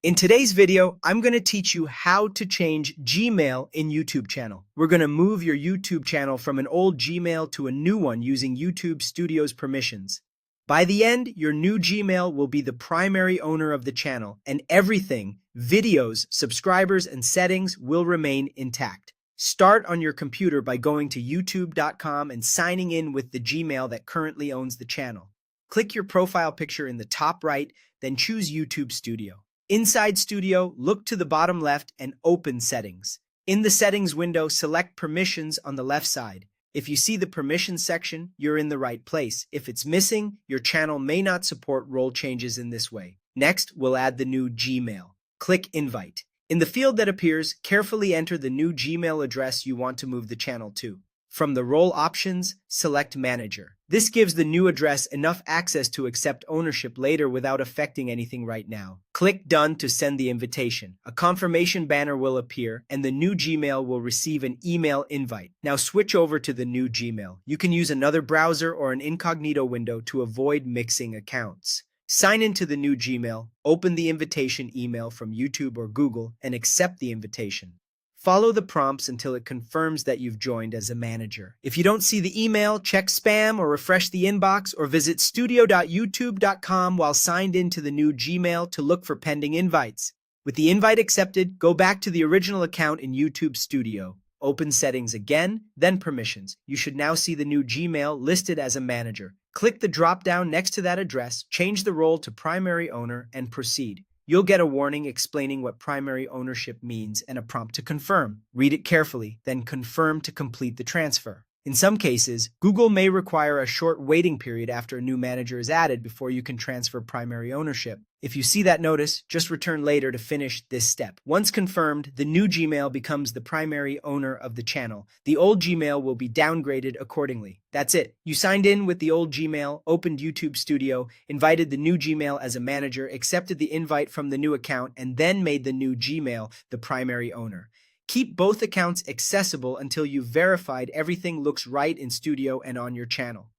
In today's video, I'm going to teach you how to change Gmail in YouTube channel. We're going to move your YouTube channel from an old Gmail to a new one using YouTube Studio's permissions. By the end, your new Gmail will be the primary owner of the channel, and everything, videos, subscribers, and settings will remain intact. Start on your computer by going to youtube.com and signing in with the Gmail that currently owns the channel. Click your profile picture in the top right, then choose YouTube Studio. Inside Studio, look to the bottom left and open Settings. In the Settings window, select Permissions on the left side. If you see the Permissions section, you're in the right place. If it's missing, your channel may not support role changes in this way. Next, we'll add the new Gmail. Click Invite. In the field that appears, carefully enter the new Gmail address you want to move the channel to. From the role options, select Manager. This gives the new address enough access to accept ownership later without affecting anything right now. Click Done to send the invitation. A confirmation banner will appear, and the new Gmail will receive an email invite. Now switch over to the new Gmail. You can use another browser or an incognito window to avoid mixing accounts. Sign into the new Gmail, open the invitation email from YouTube or Google, and accept the invitation. Follow the prompts until it confirms that you've joined as a manager. If you don't see the email, check spam or refresh the inbox, or visit studio.youtube.com while signed into the new Gmail to look for pending invites. With the invite accepted, go back to the original account in YouTube Studio. Open Settings again, then Permissions. You should now see the new Gmail listed as a manager. Click the drop-down next to that address, change the role to primary owner, and proceed. You'll get a warning explaining what primary ownership means and a prompt to confirm. Read it carefully, then confirm to complete the transfer. In some cases, Google may require a short waiting period after a new manager is added before you can transfer primary ownership. If you see that notice, just return later to finish this step. Once confirmed, the new Gmail becomes the primary owner of the channel. The old Gmail will be downgraded accordingly. That's it. You signed in with the old Gmail, opened YouTube Studio, invited the new Gmail as a manager, accepted the invite from the new account, and then made the new Gmail the primary owner. Keep both accounts accessible until you've verified everything looks right in Studio and on your channel.